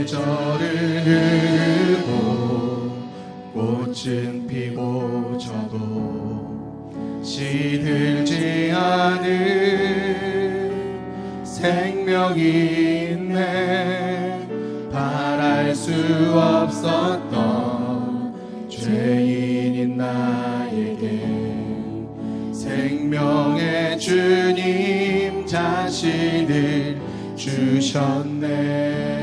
계절은 흐르고 꽃은 피고 져도 시들지 않은 생명이 있네. 바랄 수 없었던 죄인인 나에게 생명의 주님 자신을 주셨네.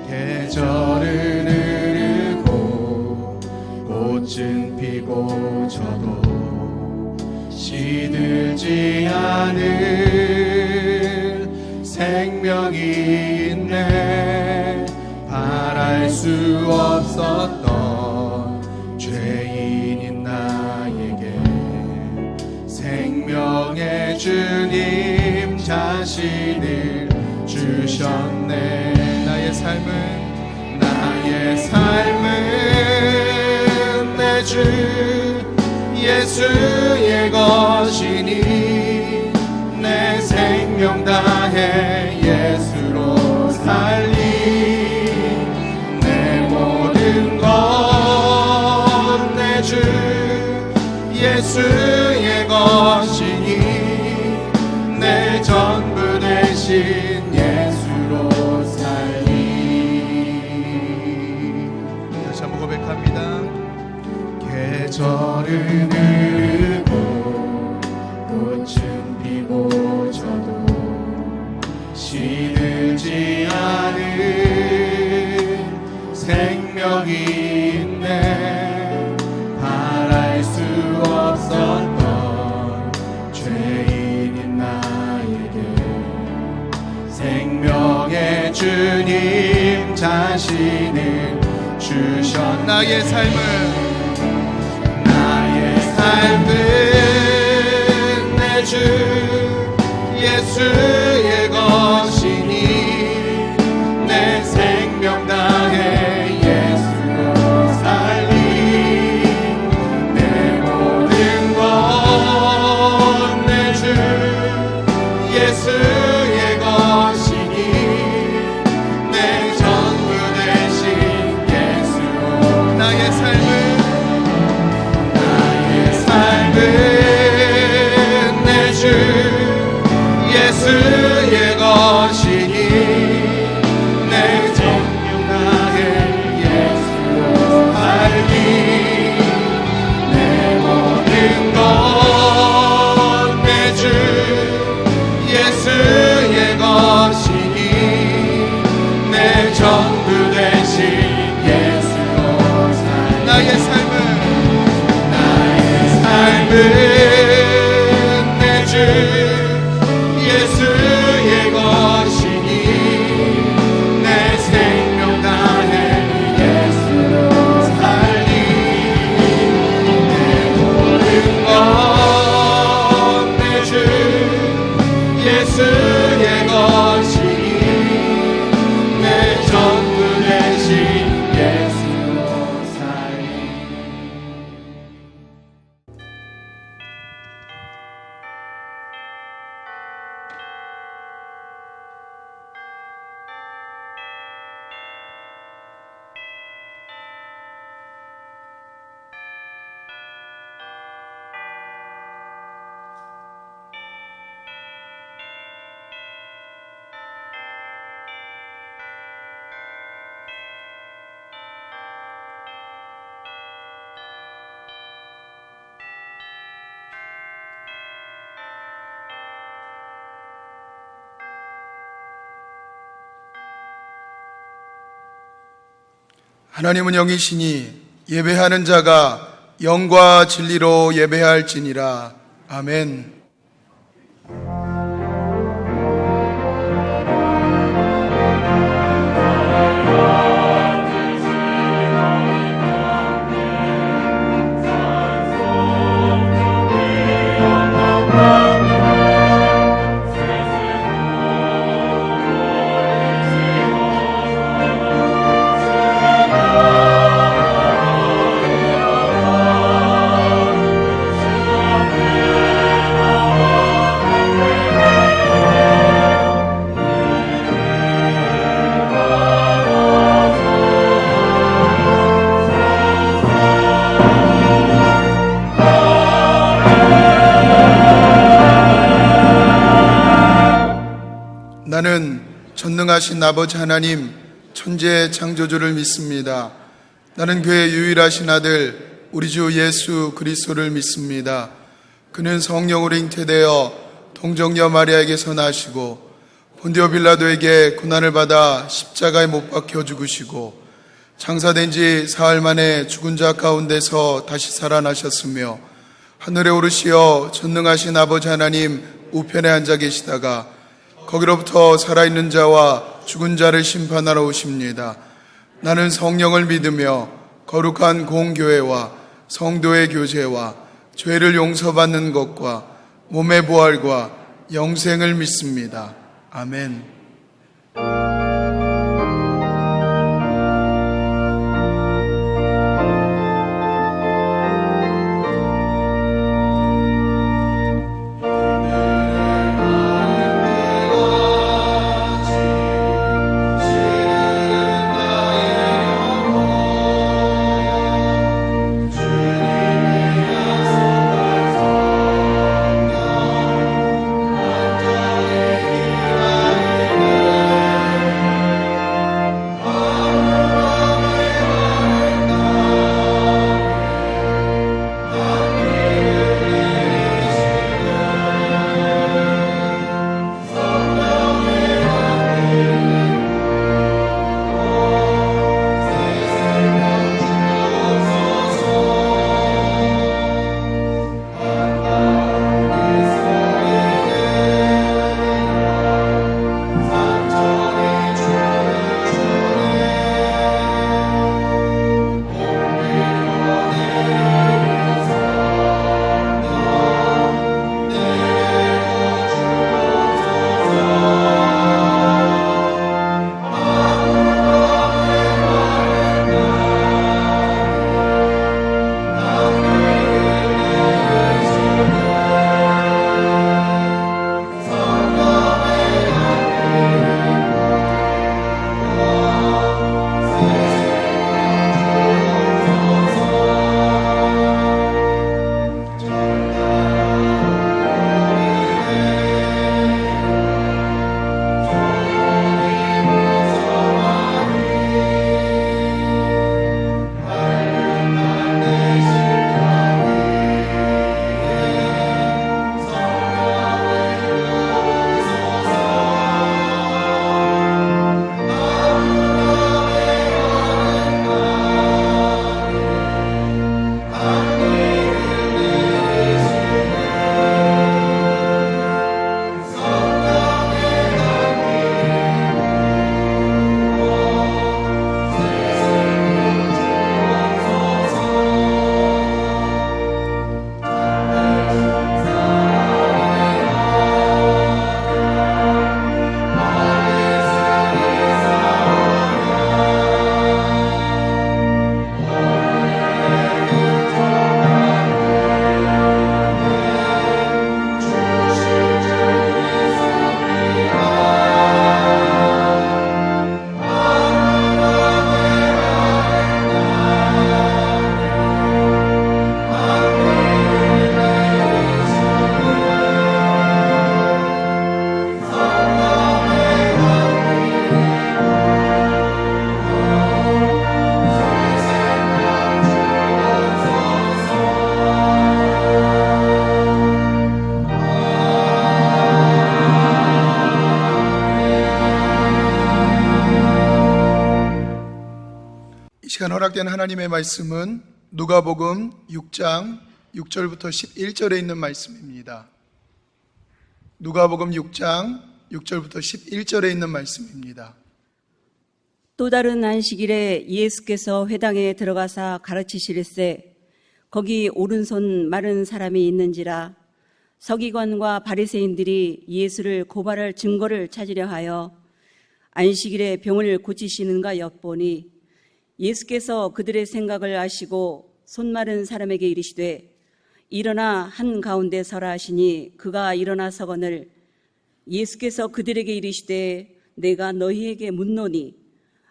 계절은 흐르고 꽃은 피고 져도 시들지 않은 생명이 있네. 바랄 수 없었던 죄인인 나에게 생명의 주님 자신을 주셨네. 나의 삶은 내 주 예수의 것이니 내 생명 다해 예수로 살리. 내 모든 것 내 주 예수의 것이니 내 전부 되신 예수로 살리. 다시 한번 고백합니다. 계절은 흐르고 꽃은 피고 져도 시들지 않은 생명이 있네. 바랄 수 없었던 죄인인 나에게 생명의 주님 자신을 주셨. 나의 삶은 내 주 예수의 것이니 내 생명 다해 예수로 살리. 내 모든 것 내 주 예수의 것이니 내 전부 되신 예수로. 나의 삶은 내 주 예수의 것이니 내 생명 다해 예수로 살리. 내 모든 것 내 주 예수의 것이니 내 전부 되신 예수로 살리. 나의 삶은 내 주 예수의 것이니 내 생명 다해 예수로 살리. 내 모든 것 내 주 예수의 것이니 내 전부 되신 예수로 살리. 하나님은 영이시니 예배하는 자가 영과 진리로 예배할지니라. 아멘. 나는 전능하신 아버지 하나님 천재 창조주를 믿습니다. 나는 그의 유일하신 아들 우리 주 예수 그리스도를 믿습니다. 그는 성령으로 잉태되어 동정녀 마리아에게서 나시고 본디오 빌라도에게 고난을 받아 십자가에 못 박혀 죽으시고 장사된 지 사흘 만에 죽은 자 가운데서 다시 살아나셨으며 하늘에 오르시어 전능하신 아버지 하나님 우편에 앉아 계시다가 거기로부터 살아있는 자와 죽은 자를 심판하러 오십니다. 나는 성령을 믿으며 거룩한 공교회와 성도의 교제와 죄를 용서받는 것과 몸의 부활과 영생을 믿습니다. 아멘. 시간 허락된 하나님의 말씀은 누가복음 6장 6절부터 11절에 있는 말씀입니다. 누가복음 6장 6절부터 11절에 있는 말씀입니다. 또 다른 안식일에 예수께서 회당에 들어가사 가르치시릴세 거기 오른손 마른 사람이 있는지라 서기관과 바리새인들이 예수를 고발할 증거를 찾으려 하여 안식일에 병을 고치시는가 엿보니 예수께서 그들의 생각을 아시고 손 마른 사람에게 이르시되 일어나 한가운데 서라 하시니 그가 일어나 서거늘 예수께서 그들에게 이르시되 내가 너희에게 묻노니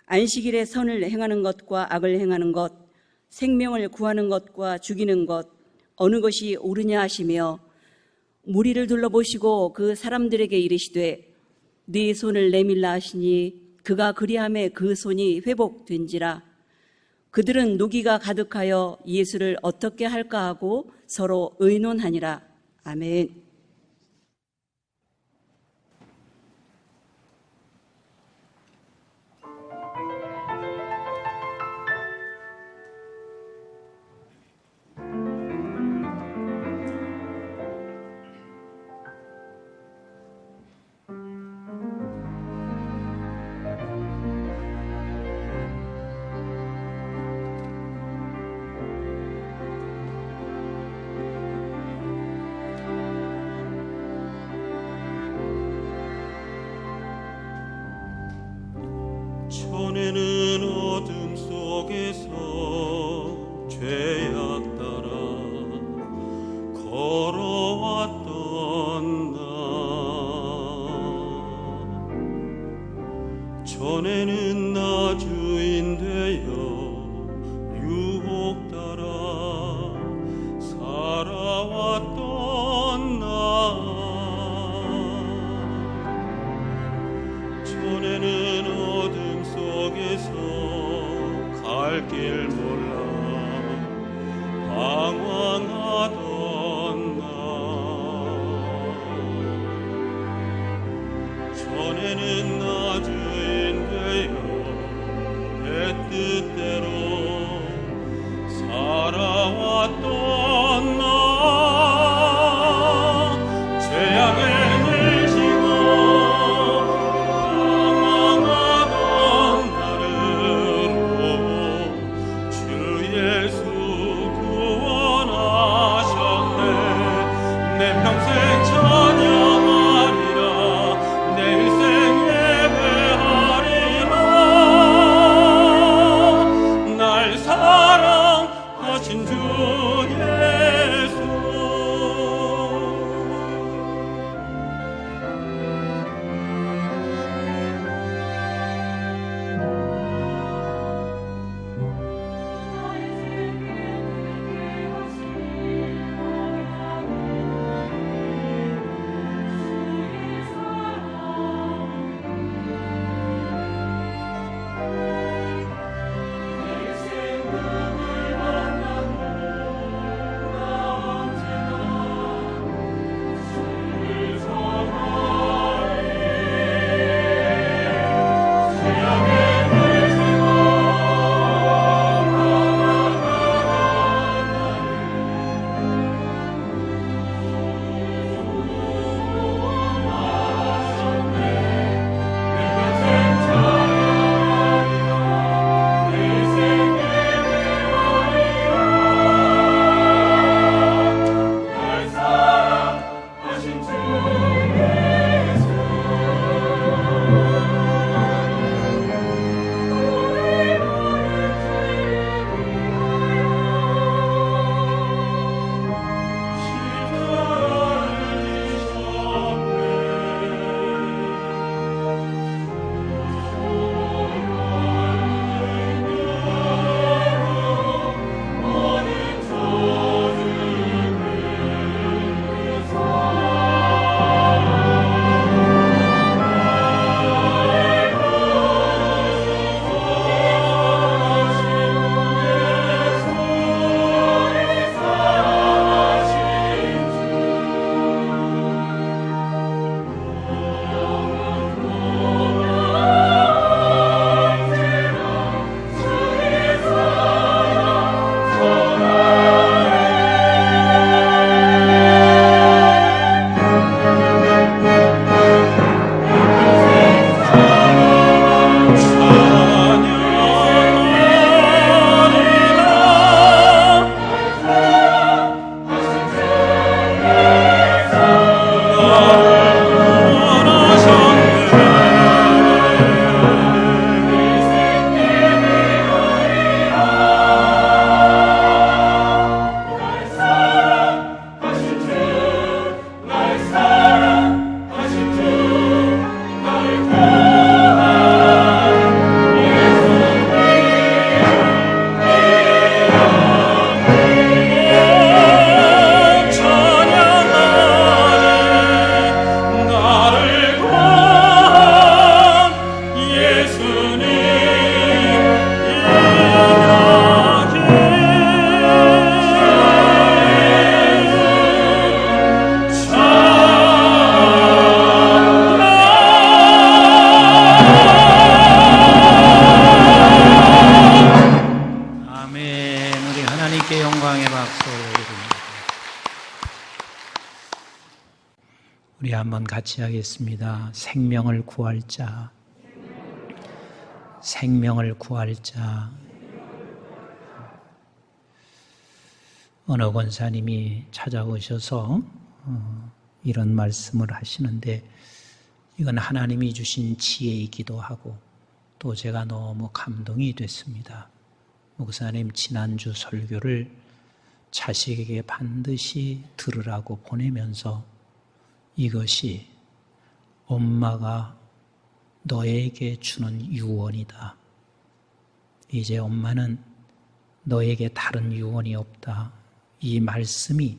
안식일에 선을 행하는 것과 악을 행하는 것 생명을 구하는 것과 죽이는 것 어느 것이 옳으냐 하시며 무리를 둘러보시고 그 사람들에게 이르시되 네 손을 내밀라 하시니 그가 그리함에 그 손이 회복된지라. 그들은 노기가 가득하여 예수를 어떻게 할까 하고 서로 의논하니라. 아멘. 전에는 어둠 속에서 죄악 따라 걸어왔던 나, 전에는 나 주인 되어 유혹 따라 살아왔던 나, 전에는 어둠 속에서 갈 길 몰라 방황하던 나, 전에는 나 주인 되어 내 뜻대로 살아왔던 나, 죄악을 늘지고 주 한번 같이 하겠습니다. 생명을 구할 자, 생명을 구할 자. 어느 권사님이 찾아오셔서 이런 말씀을 하시는데, 이건 하나님이 주신 지혜이기도 하고 또 제가 너무 감동이 됐습니다. 목사님 지난주 설교를 자식에게 반드시 들으라고 보내면서, 이것이 엄마가 너에게 주는 유언이다. 이제 엄마는 너에게 다른 유언이 없다. 이 말씀이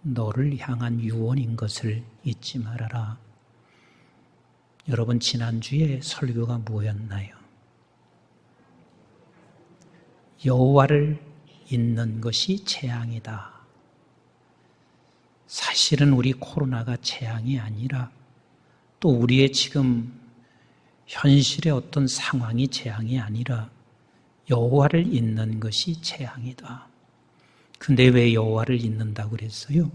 너를 향한 유언인 것을 잊지 말아라. 여러분, 지난주에 설교가 뭐였나요? 여호와를 잊는 것이 재앙이다. 사실은 우리 코로나가 재앙이 아니라 또 우리의 지금 현실의 어떤 상황이 재앙이 아니라 여호와를 잊는 것이 재앙이다. 근데 왜 여호와를 잊는다고 그랬어요?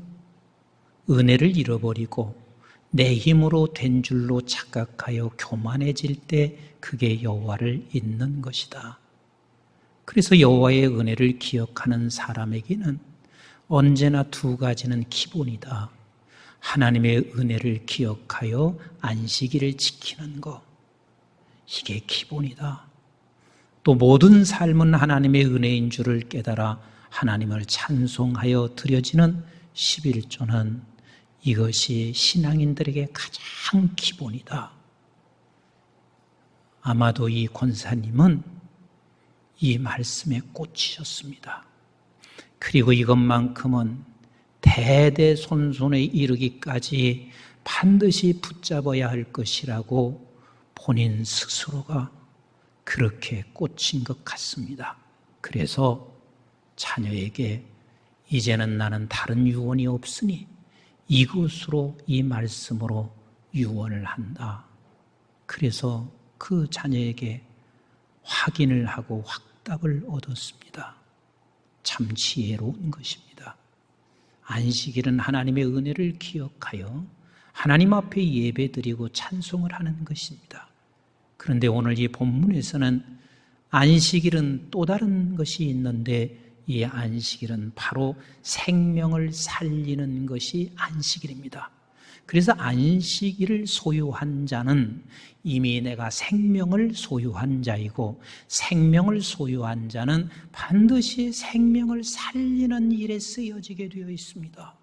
은혜를 잃어버리고 내 힘으로 된 줄로 착각하여 교만해질 때 그게 여호와를 잊는 것이다. 그래서 여호와의 은혜를 기억하는 사람에게는 언제나 두 가지는 기본이다. 하나님의 은혜를 기억하여 안식일을 지키는 것, 이게 기본이다. 또 모든 삶은 하나님의 은혜인 줄을 깨달아 하나님을 찬송하여 드려지는 11조는 이것이 신앙인들에게 가장 기본이다. 아마도 이 권사님은 이 말씀에 꽂히셨습니다. 그리고 이것만큼은 대대손손에 이르기까지 반드시 붙잡아야 할 것이라고 본인 스스로가 그렇게 꽂힌 것 같습니다. 그래서 자녀에게 이제는 나는 다른 유언이 없으니 이것으로, 이 말씀으로 유언을 한다. 그래서 그 자녀에게 확인을 하고 확답을 얻었습니다. 참 지혜로운 것입니다. 안식일은 하나님의 은혜를 기억하여 하나님 앞에 예배드리고 찬송을 하는 것입니다. 그런데 오늘 이 본문에서는 안식일은 또 다른 것이 있는데, 이 안식일은 바로 생명을 살리는 것이 안식일입니다. 그래서 안식일을 소유한 자는 이미 내가 생명을 소유한 자이고, 생명을 소유한 자는 반드시 생명을 살리는 일에 쓰여지게 되어 있습니다.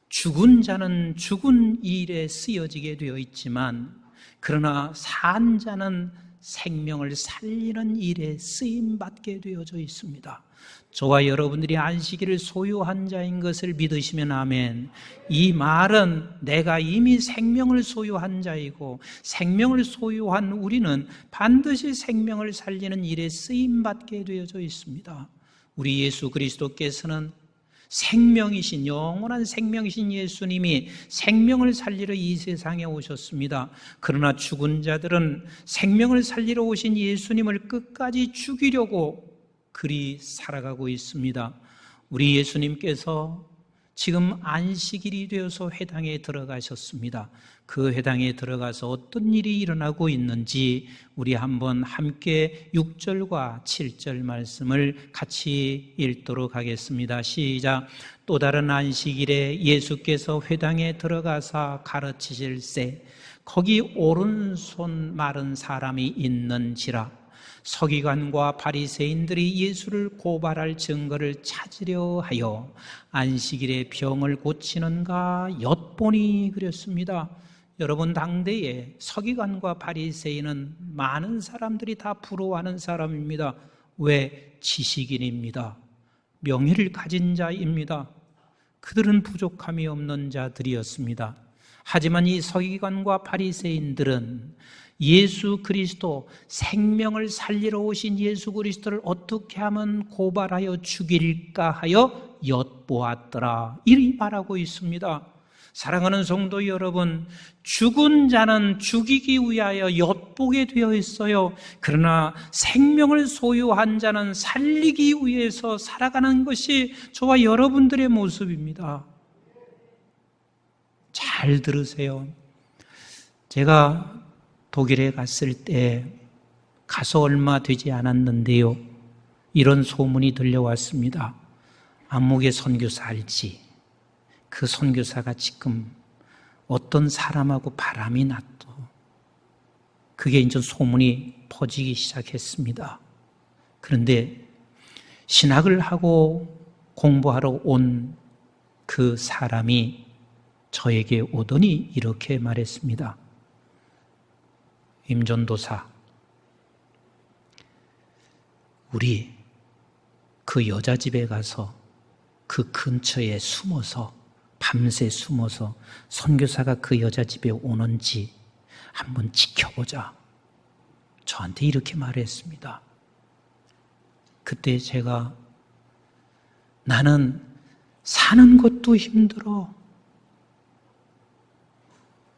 죽은 자는 죽은 일에 쓰여지게 되어 있지만, 그러나 산 자는 생명을 살리는 일에 쓰임받게 되어져 있습니다. 저와 여러분들이 안식일을 소유한 자인 것을 믿으시면 아멘. 이 말은 내가 이미 생명을 소유한 자이고, 생명을 소유한 우리는 반드시 생명을 살리는 일에 쓰임받게 되어져 있습니다. 우리 예수 그리스도께서는 생명이신, 영원한 생명이신 예수님이 생명을 살리러 이 세상에 오셨습니다. 그러나 죽은 자들은 생명을 살리러 오신 예수님을 끝까지 죽이려고 그리 살아가고 있습니다. 우리 예수님께서 지금 안식일이 되어서 회당에 들어가셨습니다. 그 회당에 들어가서 어떤 일이 일어나고 있는지 우리 한번 함께 6절과 7절 말씀을 같이 읽도록 하겠습니다. 시작. 또 다른 안식일에 예수께서 회당에 들어가사 가르치실세 거기 오른손 마른 사람이 있는지라. 서기관과 바리새인들이 예수를 고발할 증거를 찾으려 하여 안식일에 병을 고치는가 엿보니 그랬습니다. 여러분, 당대에 서기관과 바리새인은 많은 사람들이 다 부러워하는 사람입니다. 왜? 지식인입니다. 명예를 가진 자입니다. 그들은 부족함이 없는 자들이었습니다. 하지만 이 서기관과 바리새인들은 예수 그리스도, 생명을 살리러 오신 예수 그리스도를 어떻게 하면 고발하여 죽일까 하여 엿보았더라, 이리 말하고 있습니다. 사랑하는 성도 여러분, 죽은 자는 죽이기 위하여 엿보게 되어 있어요. 그러나 생명을 소유한 자는 살리기 위해서 살아가는 것이 저와 여러분들의 모습입니다. 잘 들으세요. 제가 독일에 갔을 때 가서 얼마 되지 않았는데요. 이런 소문이 들려왔습니다. 안목의 선교사 알지? 그 선교사가 지금 어떤 사람하고 바람이 났도. 그게 이제 소문이 퍼지기 시작했습니다. 그런데 신학을 하고 공부하러 온 그 사람이 저에게 오더니 이렇게 말했습니다. 임전도사, 우리 그 여자 집에 가서 그 근처에 숨어서 밤새 숨어서 선교사가 그 여자 집에 오는지 한번 지켜보자. 저한테 이렇게 말했습니다. 그때 제가 나는 사는 것도 힘들어.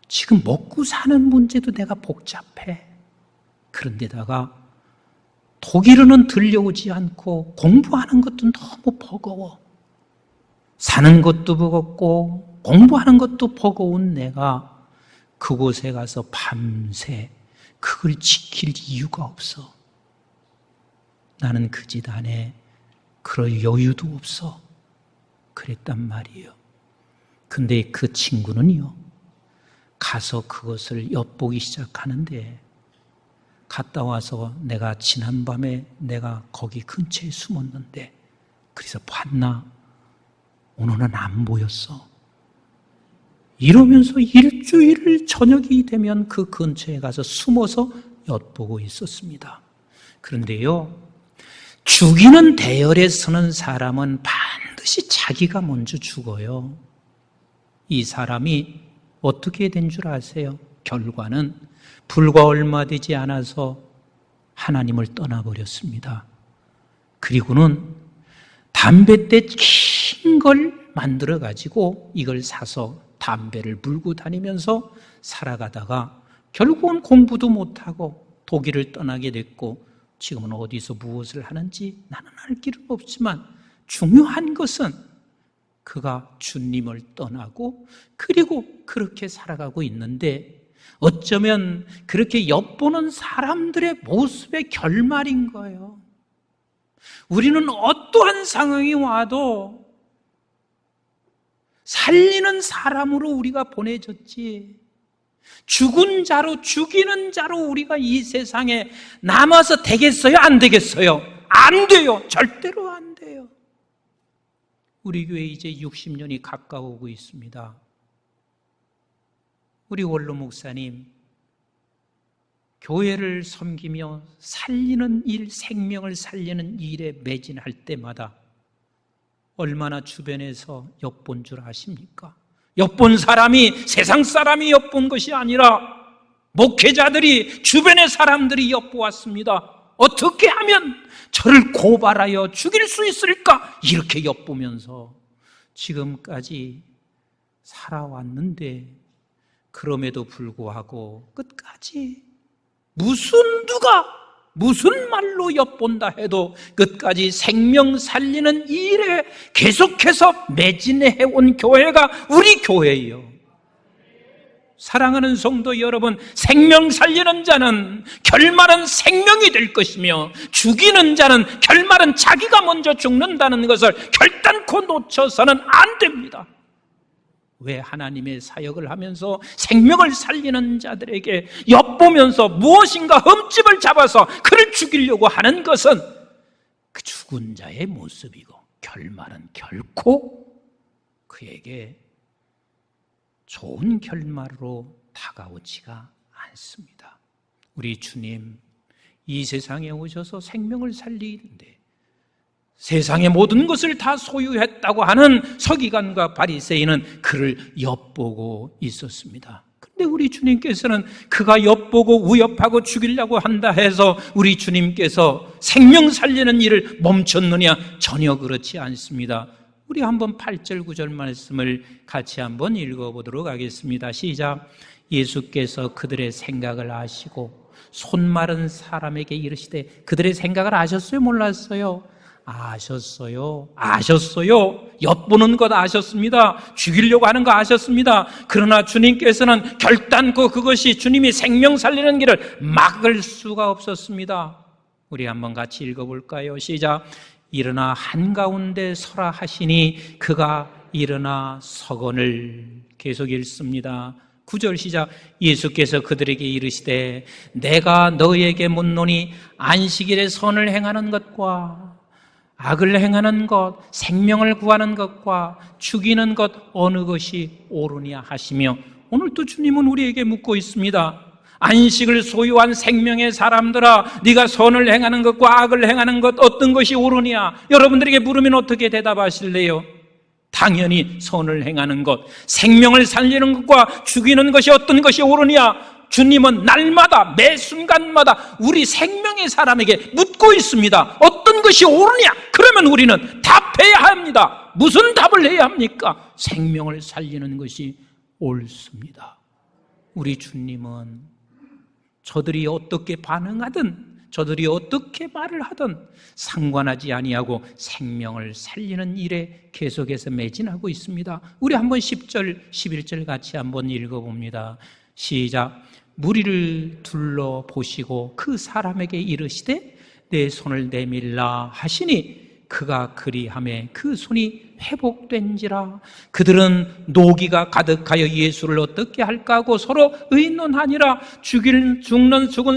지금 먹고 사는 문제도 내가 복잡해. 그런데다가 독일어는 들려오지 않고 공부하는 것도 너무 버거워. 사는 것도 버겁고 공부하는 것도 버거운 내가 그곳에 가서 밤새 그걸 지킬 이유가 없어. 나는 그 집 안에 그럴 여유도 없어. 그랬단 말이에요. 근데 그 친구는요, 가서 그것을 엿보기 시작하는데 갔다 와서 내가 지난밤에 내가 거기 근처에 숨었는데 그래서 봤나? 오늘은 안 보였어. 이러면서 일주일 저녁이 되면 그 근처에 가서 숨어서 엿보고 있었습니다. 그런데요, 죽이는 대열에 서는 사람은 반드시 자기가 먼저 죽어요. 이 사람이 어떻게 된 줄 아세요? 결과는 불과 얼마 되지 않아서 하나님을 떠나버렸습니다. 그리고는 담뱃대 긴 걸 만들어가지고 이걸 사서 담배를 물고 다니면서 살아가다가 결국은 공부도 못하고 독일을 떠나게 됐고 지금은 어디서 무엇을 하는지 나는 알 길은 없지만 중요한 것은 그가 주님을 떠나고 그리고 그렇게 살아가고 있는데 어쩌면 그렇게 엿보는 사람들의 모습의 결말인 거예요. 우리는 어떠한 상황이 와도 살리는 사람으로 우리가 보내졌지, 죽은 자로 죽이는 자로 우리가 이 세상에 남아서 되겠어요? 안 되겠어요? 안 돼요. 절대로 안 돼요. 우리 교회 이제 60년이 가까워오고 있습니다. 우리 원로 목사님, 교회를 섬기며 살리는 일, 생명을 살리는 일에 매진할 때마다 얼마나 주변에서 엿본 줄 아십니까? 엿본 사람이 세상 사람이 엿본 것이 아니라 목회자들이, 주변의 사람들이 엿보았습니다. 어떻게 하면 저를 고발하여 죽일 수 있을까? 이렇게 엿보면서 지금까지 살아왔는데 그럼에도 불구하고 끝까지 무슨 말로 엿본다 해도 끝까지 생명 살리는 일에 계속해서 매진해온 교회가 우리 교회예요. 사랑하는 성도 여러분, 생명 살리는 자는 결말은 생명이 될 것이며 죽이는 자는 결말은 자기가 먼저 죽는다는 것을 결단코 놓쳐서는 안 됩니다. 왜 하나님의 사역을 하면서 생명을 살리는 자들에게 엿보면서 무엇인가 흠집을 잡아서 그를 죽이려고 하는 것은 그 죽은 자의 모습이고 결말은 결코 그에게 좋은 결말로 다가오지가 않습니다. 우리 주님 이 세상에 오셔서 생명을 살리는데 세상의 모든 것을 다 소유했다고 하는 서기관과 바리새인은 그를 엿보고 있었습니다. 그런데 우리 주님께서는 그가 엿보고 우협하고 죽이려고 한다 해서 우리 주님께서 생명 살리는 일을 멈췄느냐? 전혀 그렇지 않습니다. 우리 한번 8절 9절 말씀을 같이 한번 읽어보도록 하겠습니다. 시작. 예수께서 그들의 생각을 아시고 손 마른 사람에게 이르시되, 그들의 생각을 아셨어요? 몰랐어요? 아셨어요. 엿보는 것 아셨습니다. 죽이려고 하는 거 아셨습니다. 그러나 주님께서는 결단코 그것이 주님이 생명 살리는 길을 막을 수가 없었습니다. 우리 한번 같이 읽어볼까요? 시작. 일어나 한가운데 서라 하시니 그가 일어나 서거늘. 계속 읽습니다. 9절 시작. 예수께서 그들에게 이르시되 내가 너희에게 묻노니 안식일에 선을 행하는 것과 악을 행하는 것, 생명을 구하는 것과 죽이는 것 어느 것이 옳으냐 하시며, 오늘 또 주님은 우리에게 묻고 있습니다. 안식을 소유한 생명의 사람들아, 네가 선을 행하는 것과 악을 행하는 것 어떤 것이 옳으냐? 여러분들에게 물으면 어떻게 대답하실래요? 당연히 선을 행하는 것, 생명을 살리는 것과 죽이는 것이 어떤 것이 옳으냐? 주님은 날마다 매 순간마다 우리 생명의 사람에게 묻고 있습니다. 어떤 것이 옳으냐? 그러면 우리는 답해야 합니다. 무슨 답을 해야 합니까? 생명을 살리는 것이 옳습니다. 우리 주님은 저들이 어떻게 반응하든, 저들이 어떻게 말을 하든 상관하지 아니하고 생명을 살리는 일에 계속해서 매진하고 있습니다. 우리 한번 10절, 11절 같이 한번 읽어봅니다. 시작. 무리를 둘러보시고 그 사람에게 이르시되 내 손을 내밀라 하시니 그가 그리하매 그 손이 회복된지라. 그들은 노기가 가득하여 예수를 어떻게 할까 하고 서로 의논하니라. 죽은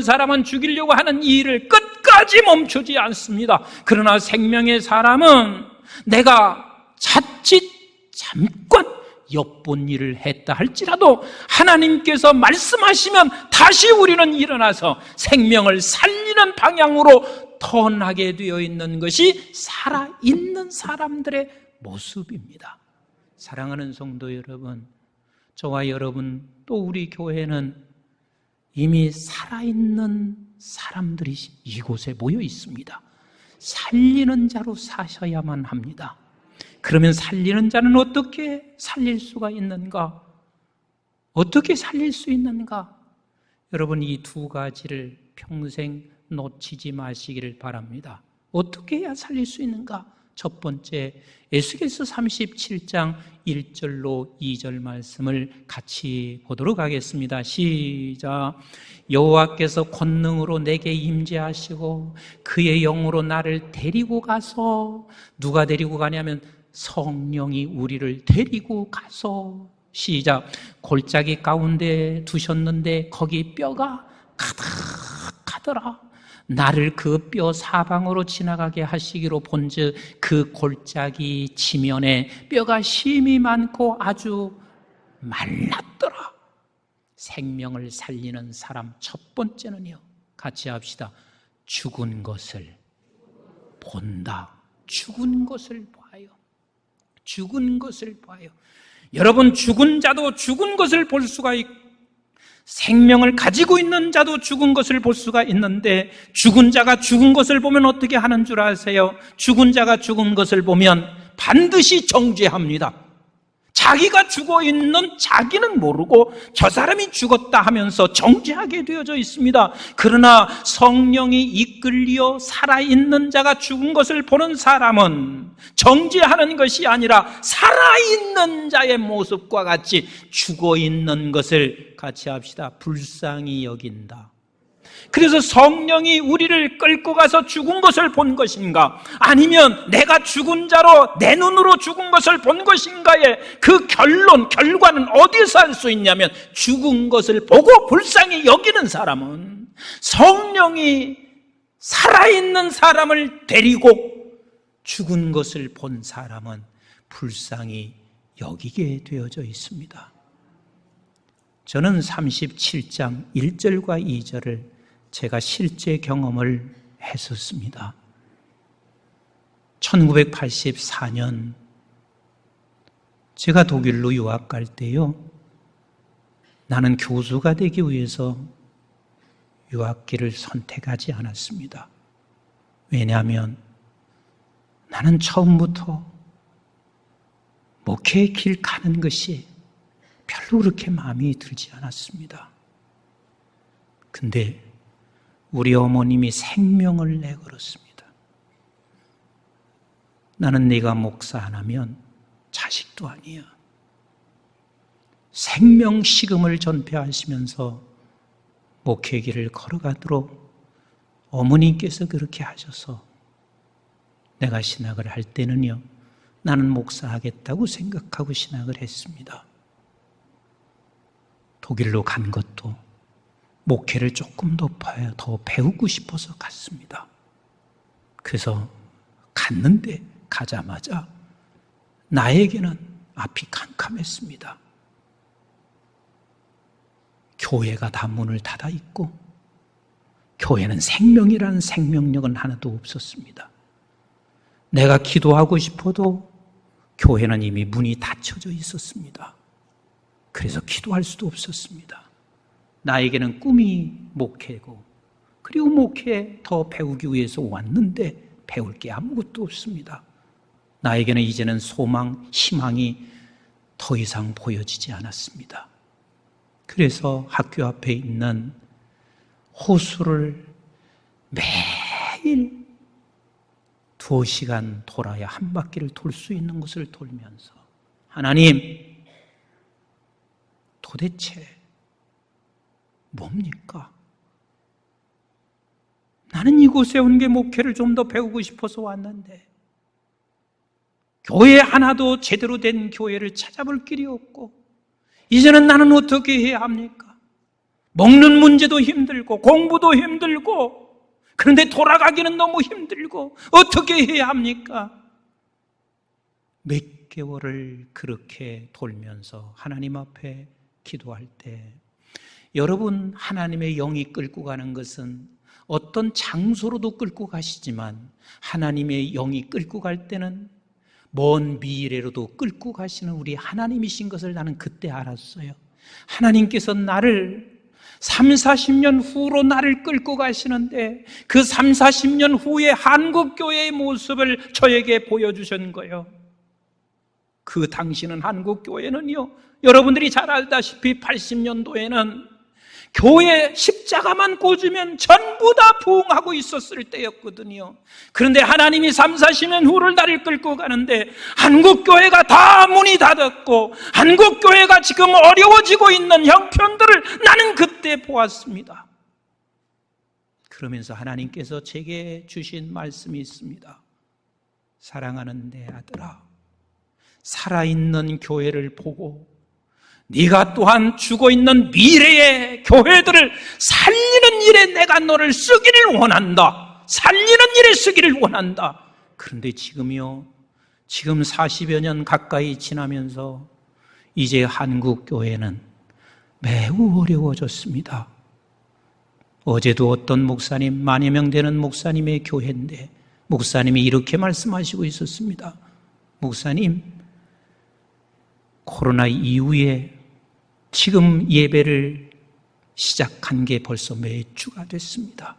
사람은 죽이려고 하는 이 일을 끝까지 멈추지 않습니다. 그러나 생명의 사람은 내가 자칫 잠깐 엿본 일을 했다 할지라도 하나님께서 말씀하시면 다시 우리는 일어나서 생명을 살리는 방향으로 턴하게 되어 있는 것이 살아있는 사람들의 모습입니다. 사랑하는 성도 여러분, 저와 여러분 또 우리 교회는 이미 살아있는 사람들이 이곳에 모여 있습니다. 살리는 자로 사셔야만 합니다. 그러면 살리는 자는 어떻게 살릴 수가 있는가? 어떻게 살릴 수 있는가? 여러분, 이 두 가지를 평생 놓치지 마시기를 바랍니다. 어떻게 해야 살릴 수 있는가? 첫 번째, 에스겔서 37장 1절로 2절 말씀을 같이 보도록 하겠습니다. 시작. 여호와께서 권능으로 내게 임재하시고 그의 영으로 나를 데리고 가서, 누가 데리고 가냐면 성령이 우리를 데리고 가서, 시작. 골짜기 가운데 두셨는데 거기 뼈가 가득하더라. 나를 그 뼈 사방으로 지나가게 하시기로 본즉 그 골짜기 지면에 뼈가 심이 많고 아주 말랐더라. 생명을 살리는 사람 첫 번째는요, 같이 합시다. 죽은 것을 본다. 죽은 것을 봐요. 죽은 것을 봐요. 여러분, 죽은 자도 죽은 것을 볼 수가 있고 생명을 가지고 있는 자도 죽은 것을 볼 수가 있는데, 죽은 자가 죽은 것을 보면 어떻게 하는 줄 아세요? 죽은 자가 죽은 것을 보면 반드시 정죄합니다. 자기가 죽어 있는 자기는 모르고 저 사람이 죽었다 하면서 정죄하게 되어져 있습니다. 그러나 성령이 이끌려 살아있는 자가 죽은 것을 보는 사람은 정죄하는 것이 아니라 살아있는 자의 모습과 같이 죽어 있는 것을, 같이 합시다, 불쌍히 여긴다. 그래서 성령이 우리를 끌고 가서 죽은 것을 본 것인가, 아니면 내가 죽은 자로 내 눈으로 죽은 것을 본 것인가의 그 결과는 어디서 할 수 있냐면, 죽은 것을 보고 불쌍히 여기는 사람은, 성령이 살아있는 사람을 데리고 죽은 것을 본 사람은 불쌍히 여기게 되어져 있습니다. 저는 37장 1절과 2절을 제가 실제 경험을 했었습니다. 1984년 제가 독일로 유학 갈 때요, 나는 교수가 되기 위해서 유학길을 선택하지 않았습니다. 왜냐하면 나는 처음부터 목회의 길 가는 것이 별로 그렇게 마음이 들지 않았습니다. 근데 우리 어머님이 생명을 내걸었습니다. 나는 네가 목사 안 하면 자식도 아니야. 생명식음을 전폐하시면서 목회길을 걸어가도록 어머님께서 그렇게 하셔서 내가 신학을 할 때는요, 나는 목사하겠다고 생각하고 신학을 했습니다. 독일로 간 것도 목회를 조금 더 배우고 싶어서 갔습니다. 그래서 갔는데 가자마자 나에게는 앞이 캄캄했습니다. 교회가 다 문을 닫아 있고 교회는 생명이라는 생명력은 하나도 없었습니다. 내가 기도하고 싶어도 교회는 이미 문이 닫혀져 있었습니다. 그래서 기도할 수도 없었습니다. 나에게는 꿈이 목회고, 그리고 목회 더 배우기 위해서 왔는데 배울 게 아무것도 없습니다. 나에게는 이제는 소망, 희망이 더 이상 보여지지 않았습니다. 그래서 학교 앞에 있는 호수를 매일 2시간 돌아야 한 바퀴를 돌 수 있는 곳을 돌면서, 하나님, 도대체 뭡니까? 나는 이곳에 온 게 목회를 좀 더 배우고 싶어서 왔는데 교회 하나도 제대로 된 교회를 찾아볼 길이 없고, 이제는 나는 어떻게 해야 합니까? 먹는 문제도 힘들고 공부도 힘들고, 그런데 돌아가기는 너무 힘들고 어떻게 해야 합니까? 몇 개월을 그렇게 돌면서 하나님 앞에 기도할 때, 여러분, 하나님의 영이 끌고 가는 것은 어떤 장소로도 끌고 가시지만 하나님의 영이 끌고 갈 때는 먼 미래로도 끌고 가시는 우리 하나님이신 것을 나는 그때 알았어요. 하나님께서 나를 30-40년 후로 나를 끌고 가시는데 그 30-40년 후에 한국교회의 모습을 저에게 보여주신 거예요. 그 당시는 한국교회는요, 여러분들이 잘 알다시피 80년도에는 교회 십자가만 꽂으면 전부 다 부흥하고 있었을 때였거든요. 그런데 하나님이 30-40년 후를 나를 끌고 가는데 한국교회가 다 문이 닫았고 한국교회가 지금 어려워지고 있는 형편들을 나는 그때 보았습니다. 그러면서 하나님께서 제게 주신 말씀이 있습니다. 사랑하는 내 아들아, 살아있는 교회를 보고 네가 또한 죽어있는 미래의 교회들을 살리는 일에 내가 너를 쓰기를 원한다. 살리는 일에 쓰기를 원한다. 그런데 지금요, 지금 40여 년 가까이 지나면서 이제 한국 교회는 매우 어려워졌습니다. 어제도 어떤 목사님, 만여 명 되는 목사님의 교회인데 목사님이 이렇게 말씀하시고 있었습니다. 목사님, 코로나 이후에 지금 예배를 시작한 게 벌써 몇 주가 됐습니다.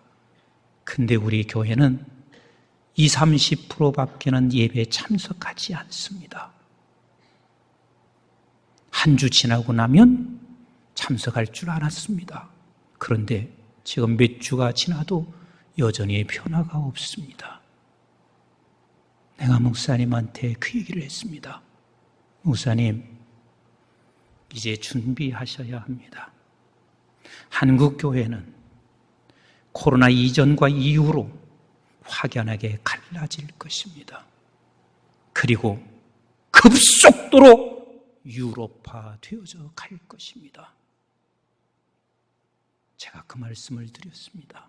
근데 우리 교회는 20-30%밖에는 예배에 참석하지 않습니다. 한 주 지나고 나면 참석할 줄 알았습니다. 그런데 지금 몇 주가 지나도 여전히 변화가 없습니다. 내가 목사님한테 그 얘기를 했습니다. 목사님, 이제 준비하셔야 합니다. 한국 교회는 코로나 이전과 이후로 확연하게 갈라질 것입니다. 그리고 급속도로 유럽화 되어져 갈 것입니다. 제가 그 말씀을 드렸습니다.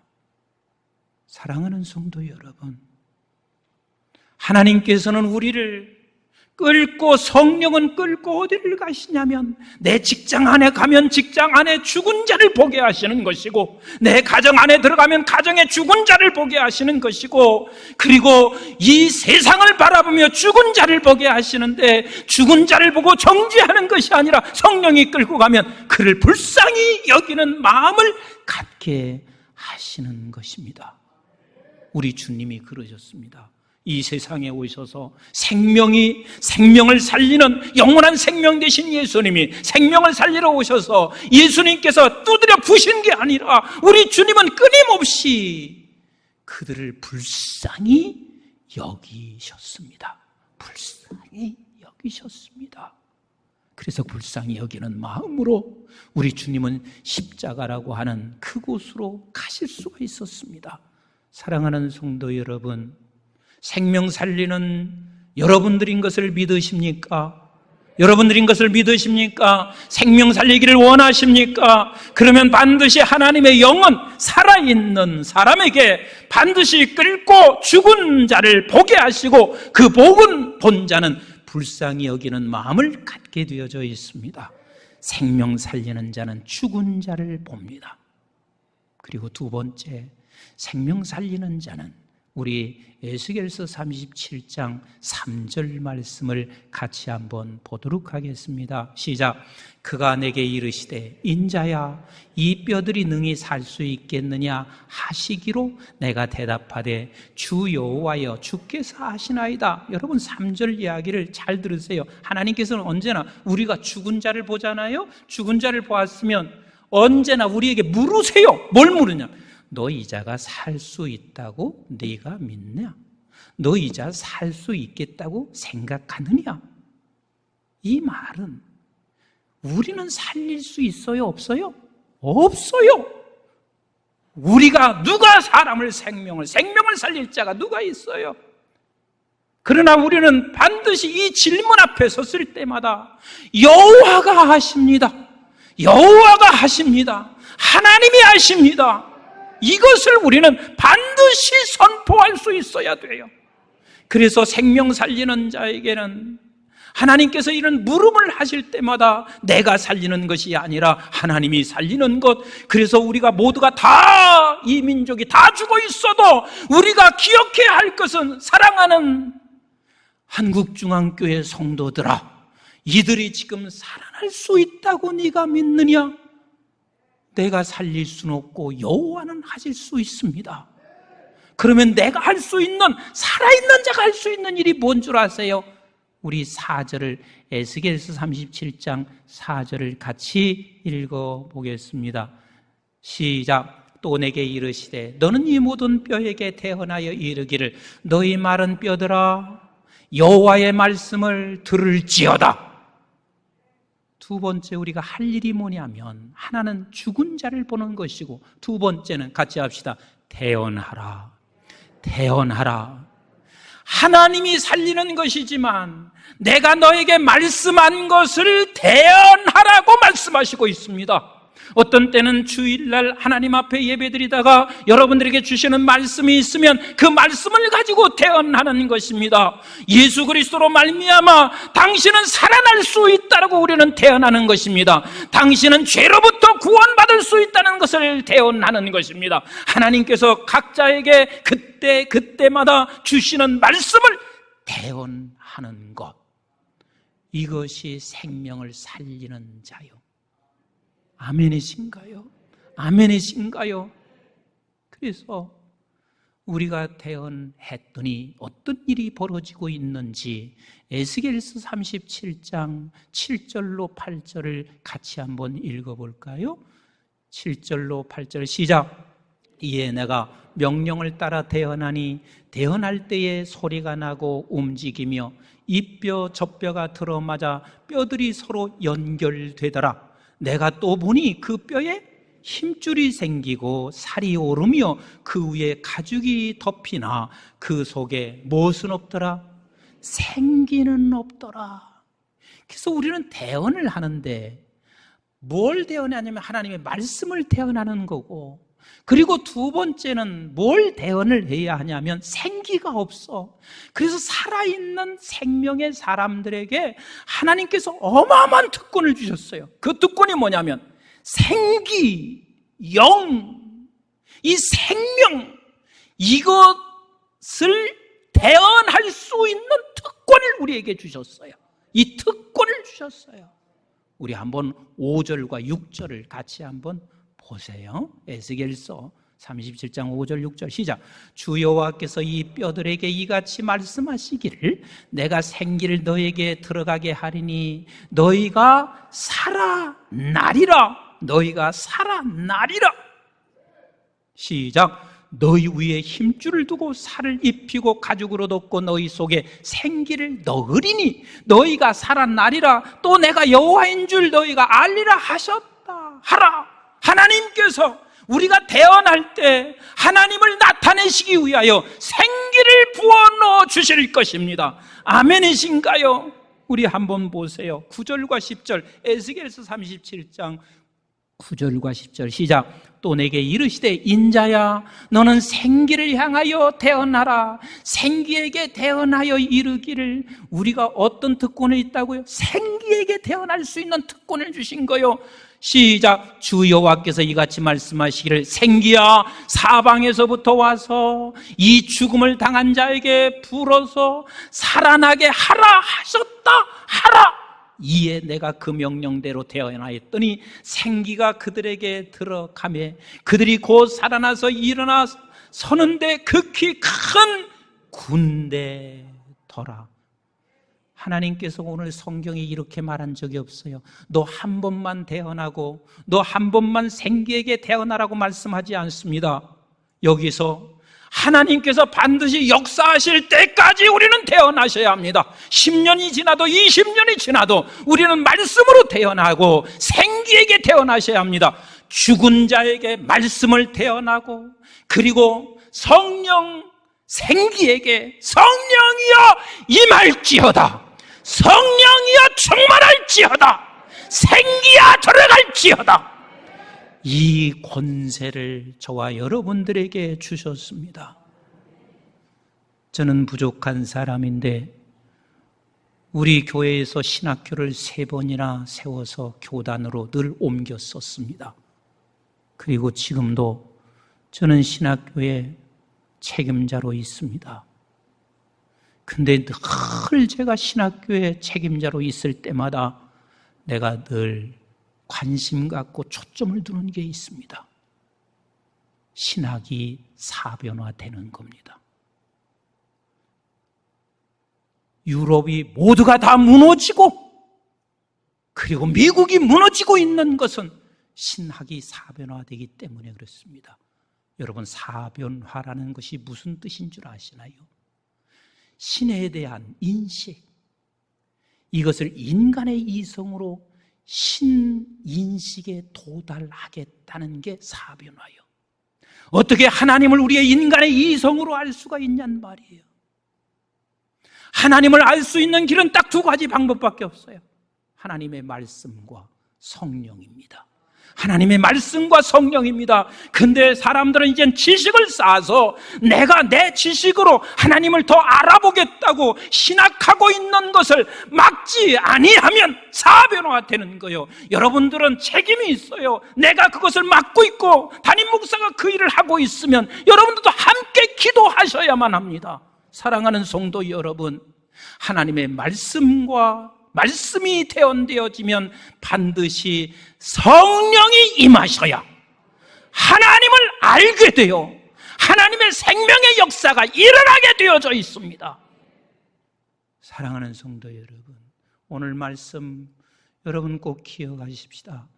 사랑하는 성도 여러분, 하나님께서는 우리를 끌고, 성령은 끌고 어디를 가시냐면 내 직장 안에 가면 직장 안에 죽은 자를 보게 하시는 것이고, 내 가정 안에 들어가면 가정에 죽은 자를 보게 하시는 것이고, 그리고 이 세상을 바라보며 죽은 자를 보게 하시는데, 죽은 자를 보고 정죄하는 것이 아니라 성령이 끌고 가면 그를 불쌍히 여기는 마음을 갖게 하시는 것입니다. 우리 주님이 그러셨습니다. 이 세상에 오셔서 생명을 살리는 영원한 생명 되신 예수님이 생명을 살리러 오셔서 예수님께서 두드려 부신 게 아니라 우리 주님은 끊임없이 그들을 불쌍히 여기셨습니다. 불쌍히 여기셨습니다. 그래서 불쌍히 여기는 마음으로 우리 주님은 십자가라고 하는 그곳으로 가실 수가 있었습니다. 사랑하는 성도 여러분, 생명 살리는 여러분들인 것을 믿으십니까? 여러분들인 것을 믿으십니까? 생명 살리기를 원하십니까? 그러면 반드시 하나님의 영은 살아있는 사람에게 반드시 끌고 죽은 자를 보게 하시고 그 복은 본 자는 불쌍히 여기는 마음을 갖게 되어져 있습니다. 생명 살리는 자는 죽은 자를 봅니다. 그리고 두 번째, 생명 살리는 자는 우리 에스겔서 37장 3절 말씀을 같이 한번 보도록 하겠습니다. 시작. 그가 내게 이르시되 인자야 이 뼈들이 능히 살 수 있겠느냐 하시기로 내가 대답하되 주 여호와여 주께서 하시나이다. 여러분 3절 이야기를 잘 들으세요. 하나님께서는 언제나 우리가 죽은 자를 보잖아요. 죽은 자를 보았으면 언제나 우리에게 물으세요. 뭘 물으냐? 너 이 자가 살 수 있다고 네가 믿냐? 너 이 자 살 수 있겠다고 생각하느냐? 이 말은 우리는 살릴 수 있어요? 없어요? 없어요. 우리가 누가 사람을 생명을 살릴 자가 누가 있어요? 그러나 우리는 반드시 이 질문 앞에 섰을 때마다 여호와가 하십니다. 여호와가 하십니다. 하나님이 하십니다. 이것을 우리는 반드시 선포할 수 있어야 돼요. 그래서 생명 살리는 자에게는 하나님께서 이런 물음을 하실 때마다 내가 살리는 것이 아니라 하나님이 살리는 것. 그래서 우리가 모두가 다 이 민족이 다 죽어 있어도 우리가 기억해야 할 것은 사랑하는 한국중앙교회 성도들아, 이들이 지금 살아날 수 있다고 네가 믿느냐? 내가 살릴 수는 없고 여호와는 하실 수 있습니다. 그러면 내가 할 수 있는, 살아있는 자가 할 수 있는 일이 뭔 줄 아세요? 우리 4절을, 에스겔서 37장 4절을 같이 읽어보겠습니다. 시작. 또 내게 이르시되 너는 이 모든 뼈에게 대언하여 이르기를 너희 마른 뼈들아 여호와의 말씀을 들을지어다. 두 번째 우리가 할 일이 뭐냐면, 하나는 죽은 자를 보는 것이고 두 번째는 같이 합시다. 대언하라. 대언하라. 하나님이 살리는 것이지만 내가 너에게 말씀한 것을 대언하라고 말씀하시고 있습니다. 어떤 때는 주일날 하나님 앞에 예배드리다가 여러분들에게 주시는 말씀이 있으면 그 말씀을 가지고 대언하는 것입니다. 예수 그리스도로 말미암아 당신은 살아날 수 있다고 우리는 대언하는 것입니다. 당신은 죄로부터 구원받을 수 있다는 것을 대언하는 것입니다. 하나님께서 각자에게 그때마다 주시는 말씀을 대언하는 것, 이것이 생명을 살리는 자요. 아멘이신가요? 아멘이신가요? 그래서 우리가 대언했더니 어떤 일이 벌어지고 있는지 에스겔서 37장 7절로 8절을 같이 한번 읽어볼까요? 7절로 8절 시작. 이에 내가 명령을 따라 대언하니 대언할 때에 소리가 나고 움직이며 이 뼈 저 뼈가 들어맞아 뼈들이 서로 연결되더라. 내가 또 보니 그 뼈에 힘줄이 생기고 살이 오르며 그 위에 가죽이 덮이나 그 속에 무엇은 없더라? 생기는 없더라. 그래서 우리는 대언을 하는데 뭘 대언하냐면 하나님의 말씀을 대언하는 거고, 그리고 두 번째는 뭘 대언을 해야 하냐면 생기가 없어. 그래서 살아있는 생명의 사람들에게 하나님께서 어마어마한 특권을 주셨어요. 그 특권이 뭐냐면 생기, 영, 이 생명, 이것을 대언할 수 있는 특권을 우리에게 주셨어요. 이 특권을 주셨어요. 우리 한번 5절과 6절을 같이 한번 보세요. 에스겔서 37장 5절 6절 시작. 주 여호와께서 이 뼈들에게 이같이 말씀하시기를 내가 생기를 너에게 들어가게 하리니 너희가 살아나리라. 너희가 살아나리라. 시작. 너희 위에 힘줄을 두고 살을 입히고 가죽으로 덮고 너희 속에 생기를 넣으리니 너희가 살아나리라. 또 내가 여호와인 줄 너희가 알리라 하셨다 하라. 하나님께서 우리가 태어날 때 하나님을 나타내시기 위하여 생기를 부어넣어 주실 것입니다. 아멘이신가요? 우리 한번 보세요. 9절과 10절, 에스겔서 37장 9절과 10절 시작. 또 내게 이르시되 인자야 너는 생기를 향하여 태어나라. 생기에게 태어나여 이르기를. 우리가 어떤 특권이 있다고요? 생기에게 태어날 수 있는 특권을 주신 거요. 시작. 주 여호와께서 이같이 말씀하시기를 생기야 사방에서부터 와서 이 죽음을 당한 자에게 불어서 살아나게 하라 하셨다 하라. 이에 내가 그 명령대로 태어나였더니 생기가 그들에게 들어가매 그들이 곧 살아나서 일어나 서는데 극히 큰 군대더라. 하나님께서 오늘 성경에 이렇게 말한 적이 없어요. 너 한 번만 태어나고 너 한 번만 생기에게 태어나라고 말씀하지 않습니다. 여기서 하나님께서 반드시 역사하실 때까지 우리는 태어나셔야 합니다. 10년이 지나도 20년이 지나도 우리는 말씀으로 태어나고 생기에게 태어나셔야 합니다. 죽은 자에게 말씀을 태어나고 그리고 성령 생기에게 성령이여 임할지어다. 성령이여 충만할지어다. 생기야 들어갈지어다. 이 권세를 저와 여러분들에게 주셨습니다. 저는 부족한 사람인데 우리 교회에서 신학교를 3번이나 세워서 교단으로 늘 옮겼었습니다. 그리고 지금도 저는 신학교의 책임자로 있습니다. 근데 늘 제가 신학교의 책임자로 있을 때마다 내가 늘 관심 갖고 초점을 두는 게 있습니다. 신학이 사변화되는 겁니다. 유럽이 모두가 다 무너지고 그리고 미국이 무너지고 있는 것은 신학이 사변화되기 때문에 그렇습니다. 여러분, 사변화라는 것이 무슨 뜻인 줄 아시나요? 신에 대한 인식, 이것을 인간의 이성으로 신인식에 도달하겠다는 게 사변화예요. 어떻게 하나님을 우리의 인간의 이성으로 알 수가 있냔 말이에요. 하나님을 알 수 있는 길은 딱 2가지 방법밖에 없어요. 하나님의 말씀과 성령입니다. 하나님의 말씀과 성령입니다. 근데 사람들은 이젠 지식을 쌓아서 내가 내 지식으로 하나님을 더 알아보겠다고 신학하고 있는 것을 막지 아니하면 사변화가 되는 거예요. 여러분들은 책임이 있어요. 내가 그것을 막고 있고 담임 목사가 그 일을 하고 있으면 여러분들도 함께 기도하셔야만 합니다. 사랑하는 성도 여러분, 하나님의 말씀이 태연되어지면 반드시 성령이 임하셔야 하나님을 알게 되어 하나님의 생명의 역사가 일어나게 되어져 있습니다. 사랑하는 성도 여러분, 오늘 말씀 여러분 꼭 기억하십시다.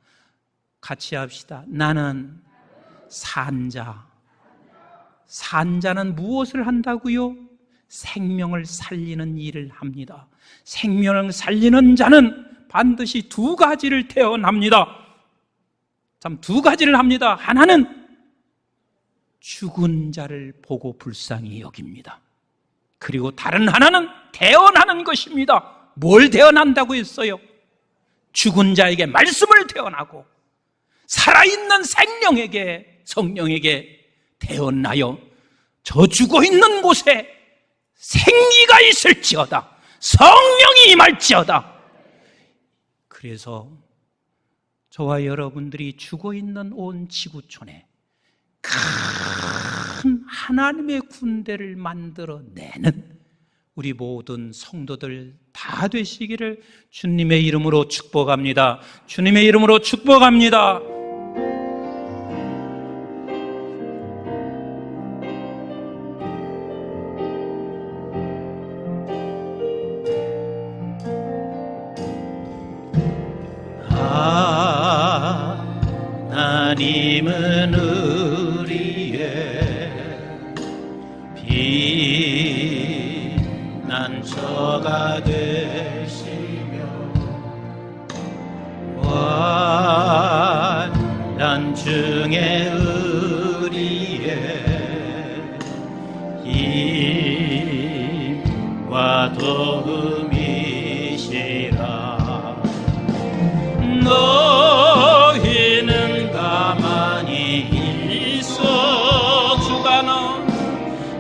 같이 합시다. 나는 산자. 산자는 무엇을 한다고요? 생명을 살리는 일을 합니다. 생명을 살리는 자는 반드시 2가지를 태어납니다. 참 2가지를 합니다. 하나는 죽은 자를 보고 불쌍히 여깁니다. 그리고 다른 하나는 태어나는 것입니다. 뭘 태어난다고 했어요? 죽은 자에게 말씀을 태어나고 살아있는 생명에게, 성령에게 태어나요. 저 죽어 있는 곳에 생기가 있을지어다. 성령이 임할지어다. 그래서 저와 여러분들이 죽어있는 온 지구촌에 큰 하나님의 군대를 만들어내는 우리 모든 성도들 다 되시기를 주님의 이름으로 축복합니다. 주님의 이름으로 축복합니다. 하나님은 우리의 상처가 되시며 환난 중에 의리의 힘과 도움이시라. 너희는 가만히 있어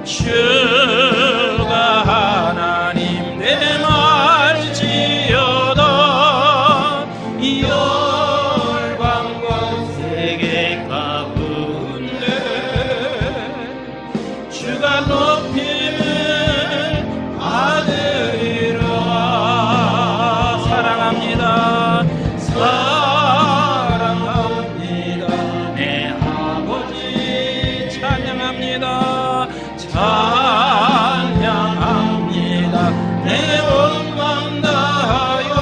주가 하나님 내 말지어다. 열방과 세계 가운데 주가 높임을 받으리라. 사랑합니다. 사랑합니다. 내 아버지 찬양합니다. 찬양합니다. 내 온 맘 다하여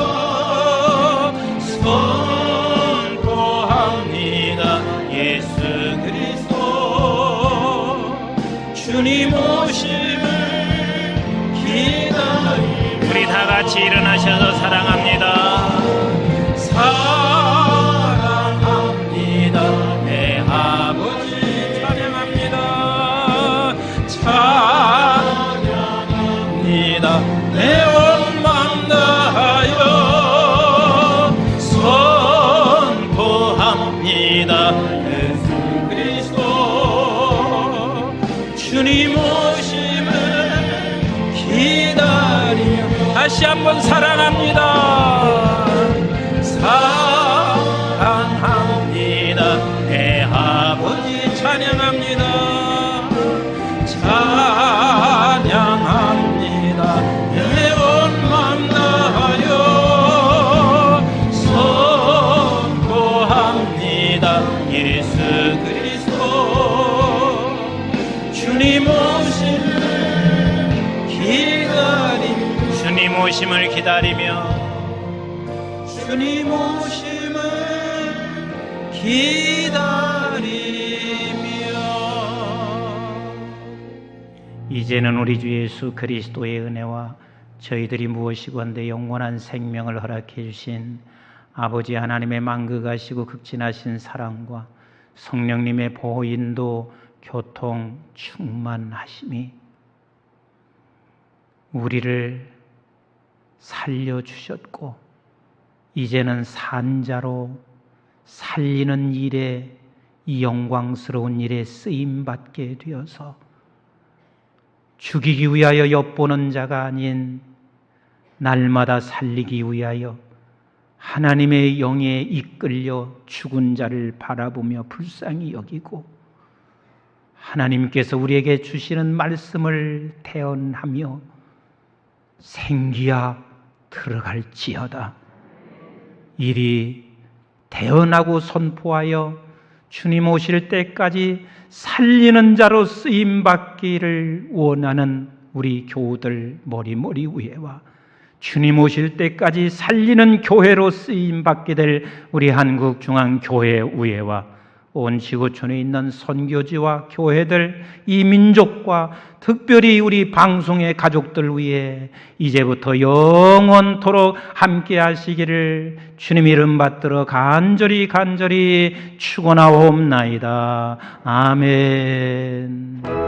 선포합니다. 예수 그리스도 주님 오심을 기다립니다. 우리 다 같이 일어나셔서 사랑합니다. 사랑합니다. 내 아버지 찬양합니다. 찬양합니다. 내 온 맘 다하여 선포합니다. 예수 그리스도 주님 오심을 기다리며 다시 한번 사랑합니다. 사랑합니다. 내 아버지 찬양합니다. 찬양합니다. 내 온 맘 다하여 선포합니다. 예수 그리스도 주님 오심을 기다리며 주님 오심을 기다리며 주님 오심을 기다리며 이제는 우리 주 예수 그리스도의 은혜와 저희들이 무엇이건대 영원한 생명을 허락해 주신 아버지 하나님의 만극하시고 극진하신 사랑과 성령님의 보호 인도 교통 충만하심이 우리를 살려주셨고 이제는 산자로 살리는 일에 이 영광스러운 일에 쓰임받게 되어서 죽이기 위하여 엿보는 자가 아닌 날마다 살리기 위하여 하나님의 영에 이끌려 죽은 자를 바라보며 불쌍히 여기고 하나님께서 우리에게 주시는 말씀을 태언하며 생기야 들어갈지어다. 이리 태언하고 선포하여 주님 오실 때까지 살리는 자로 쓰임받기를 원하는 우리 교우들 머리 위에와 주님 오실 때까지 살리는 교회로 쓰임받게 될 우리 한국중앙교회 위에와 온 지구촌에 있는 선교지와 교회들, 이 민족과 특별히 우리 방송의 가족들 위해 이제부터 영원토록 함께 하시기를 주님 이름 받들어 간절히 축원하옵나이다. 아멘.